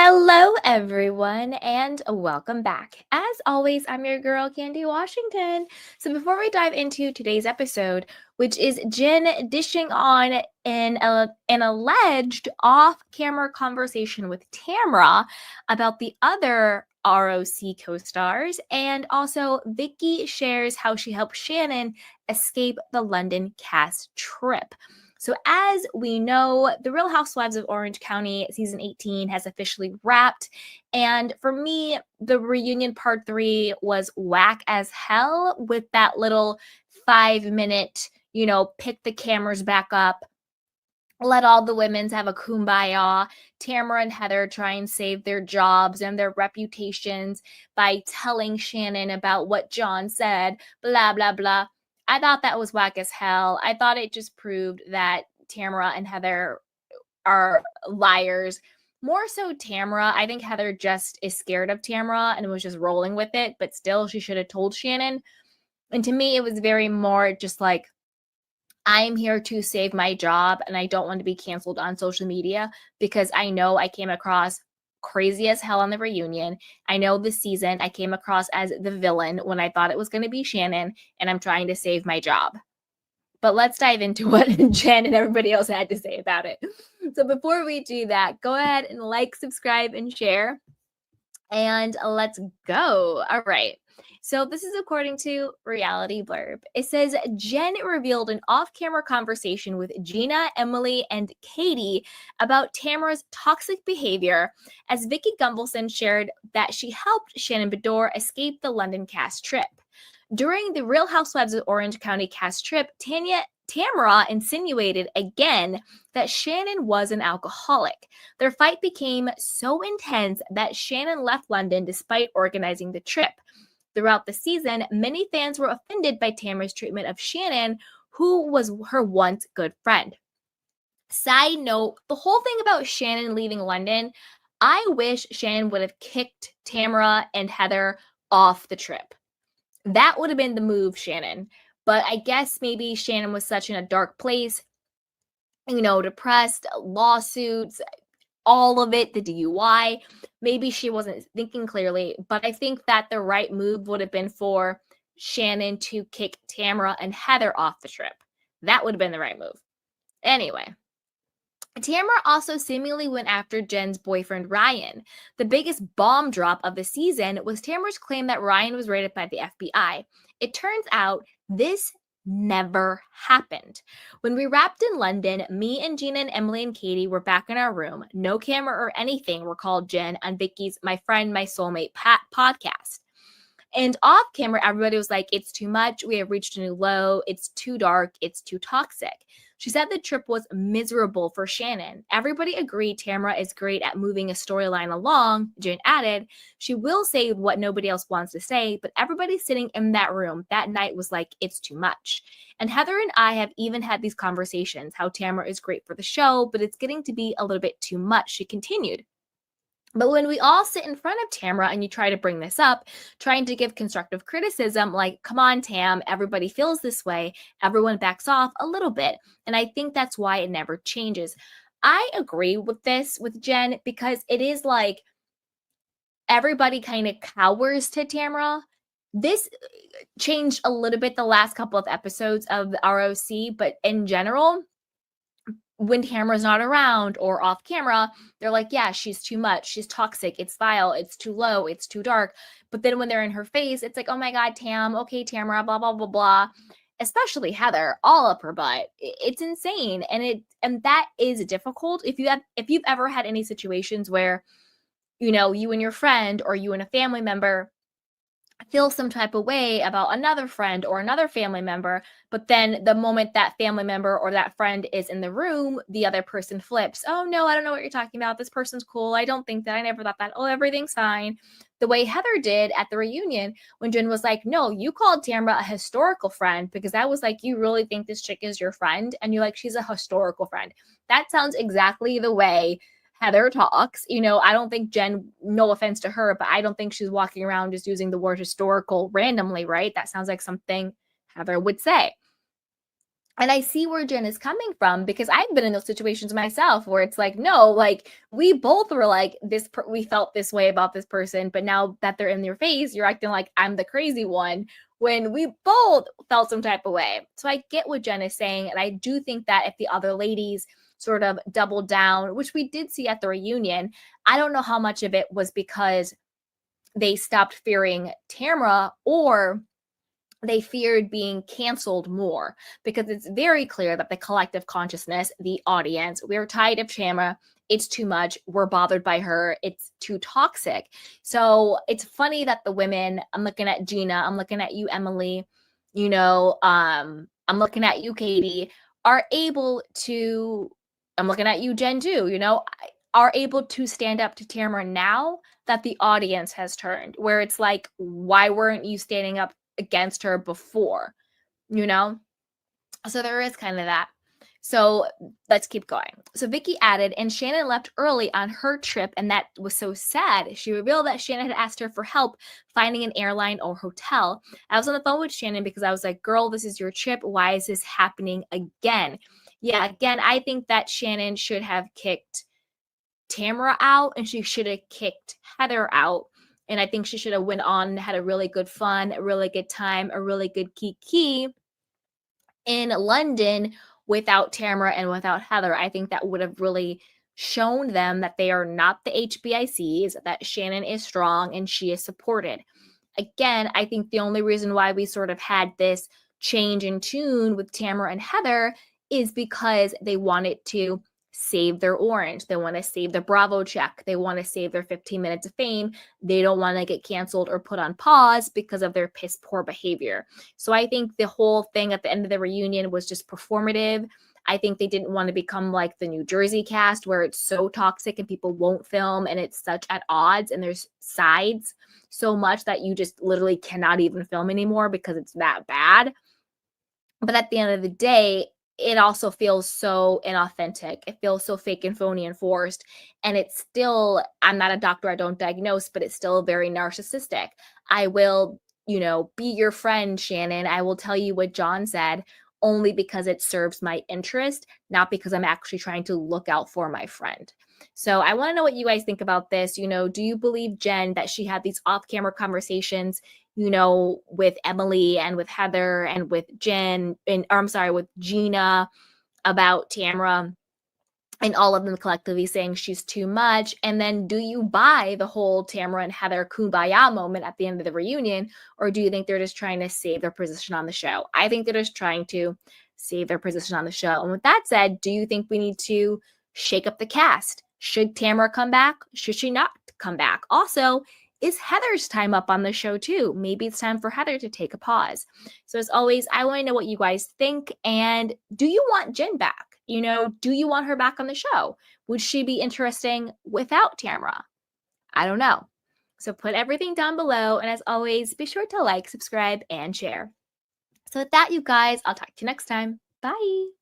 Hello, everyone, and welcome back. As always, I'm your girl, Candy Washington. So, before we dive into today's episode, which is Jenn dishing on an alleged off camera conversation with Tamra about the other ROC co stars, and also Vicki shares how she helped Shannon escape the London cast trip. So, as we know, The Real Housewives of Orange County season 18 has officially wrapped. And for me, the reunion part 3 was whack as hell with that little 5 minute, pick the cameras back up, let all the women's have a kumbaya. Tamra and Heather try and save their jobs and their reputations by telling Shannon about what John said, blah, blah, blah. I thought that was whack as hell. I thought it just proved that Tamra and Heather are liars. More so Tamra. I think Heather just is scared of Tamra and was just rolling with it, but still she should have told Shannon. And to me, it was very more just like, I'm here to save my job and I don't want to be canceled on social media because I know I came across crazy as hell on the reunion. I know this season I came across as the villain when I thought it was going to be Shannon, and I'm trying to save my job. But let's dive into what Jenn and everybody else had to say about it. So before we do that, go ahead and like, subscribe, and share. And let's go. All right. So this is according to Reality Blurb. It says Jenn revealed an off-camera conversation with Gina, Emily, and Katie about Tamra's toxic behavior, as Vicki Gunvalson shared that she helped Shannon Beador escape the London cast trip. During the Real Housewives of Orange County cast trip, Tamra insinuated again that Shannon was an alcoholic. Their fight became so intense that Shannon left London despite organizing the trip. Throughout the season, many fans were offended by Tamra's treatment of Shannon, who was her once good friend. Side note, the whole thing about Shannon leaving London, I wish Shannon would have kicked Tamra and Heather off the trip. That would have been the move, Shannon. But I guess maybe Shannon was such in a dark place, depressed, lawsuits, all of it, the DUI. Maybe she wasn't thinking clearly, but I think that the right move would have been for Shannon to kick Tamra and Heather off the trip. That would have been the right move. Anyway, Tamra also seemingly went after Jenn's boyfriend, Ryan. The biggest bomb drop of the season was Tamra's claim that Ryan was raided by the FBI. It turns out this never happened. When we wrapped in London, me and Gina and Emily and Katie were back in our room. No camera or anything, recalled Jenn on Vicki's My Friend, My Soulmate podcast. And off camera, everybody was like, it's too much. We have reached a new low. It's too dark. It's too toxic. She said the trip was miserable for Shannon. Everybody agreed Tamra is great at moving a storyline along. Jenn added, she will say what nobody else wants to say, but everybody sitting in that room that night was like, it's too much. And Heather and I have even had these conversations, how Tamra is great for the show, but it's getting to be a little bit too much, she continued. But when we all sit in front of Tamra and you try to bring this up, trying to give constructive criticism, like, come on, Tam, everybody feels this way, everyone backs off a little bit. And I think that's why it never changes. I agree with this with Jenn because it is like everybody kind of cowers to Tamra. This changed a little bit the last couple of episodes of the ROC, but in general, when Tamra's not around or off camera, they're like, yeah, she's too much. She's toxic. It's vile. It's too low. It's too dark. But then when they're in her face, it's like, oh my God, Tam. Okay, Tamra, blah, blah, blah, blah. Especially Heather, all up her butt. It's insane. And that is difficult. If you've ever had any situations where, you and your friend or you and a family member feel some type of way about another friend or another family member, but then the moment that family member or that friend is in the room, the other person flips. Oh no, I don't know what you're talking about. This person's cool. I don't think that. I never thought that. Oh, everything's fine. The way Heather did at the reunion when Jenn was like, no, you called Tamra a historical friend, because I was like, you really think this chick is your friend? And you're like, she's a historical friend. That sounds exactly the way Heather talks. I don't think Jenn, no offense to her, but I don't think she's walking around just using the word historical randomly, right? That sounds like something Heather would say. And I see where Jen is coming from, because I've been in those situations myself where it's like, no, like we both were like we felt this way about this person, but now that they're in your face, you're acting like I'm the crazy one when we both felt some type of way. So I get what Jen is saying. And I do think that if the other ladies sort of doubled down, which we did see at the reunion, I don't know how much of it was because they stopped fearing Tamra, or they feared being canceled more, because it's very clear that the collective consciousness, the audience, we're tired of Tamra. It's too much. We're bothered by her. It's too toxic. So it's funny that the women, I'm looking at Gina, I'm looking at you, Emily, I'm looking at you, Katie, are able to, I'm looking at you, Jen, too, are able to stand up to Tamra now that the audience has turned, where it's like, why weren't you standing up against her before, you know? So there is kind of that. So let's keep going. So Vicki added, and Shannon left early on her trip, and that was so sad. She revealed that Shannon had asked her for help finding an airline or hotel. I was on the phone with Shannon because I was like, girl, this is your trip. Why is this happening again? Yeah, again, I think that Shannon should have kicked Tamra out, and she should have kicked Heather out. And I think she should have went on and had a really good fun, a really good time, a really good kiki in London without Tamra and without Heather. I think that would have really shown them that they are not the HBICs, that Shannon is strong and she is supported. Again, I think the only reason why we sort of had this change in tune with Tamra and Heather is because they wanted to save their orange. They want to save the Bravo check. They want to save their 15 minutes of fame. They don't want to get canceled or put on pause because of their piss poor behavior. So I think the whole thing at the end of the reunion was just performative. I think they didn't want to become like the New Jersey cast where it's so toxic and people won't film and it's such at odds and there's sides so much that you just literally cannot even film anymore because it's that bad. But at the end of the day, it also feels so inauthentic. It feels so fake and phony and forced. And it's still, I'm not a doctor, I don't diagnose, but it's still very narcissistic. I will, be your friend, Shannon. I will tell you what John said only because it serves my interest, not because I'm actually trying to look out for my friend. So I want to know what you guys think about this. Do you believe Jenn that she had these off-camera conversations, with Emily and with Heather and with Jen, with Gina about Tamra, and all of them collectively saying she's too much? And then do you buy the whole Tamra and Heather kumbaya moment at the end of the reunion, or do you think they're just trying to save their position on the show? I think they're just trying to save their position on the show. And with that said, do you think we need to shake up the cast? Should Tamra come back? Should she not come back? Also, is Heather's time up on the show too? Maybe it's time for Heather to take a pause. So as always, I want to know what you guys think. And do you want Jenn back? Do you want her back on the show? Would she be interesting without Tamra? I don't know. So put everything down below. And as always, be sure to like, subscribe, and share. So with that, you guys, I'll talk to you next time. Bye.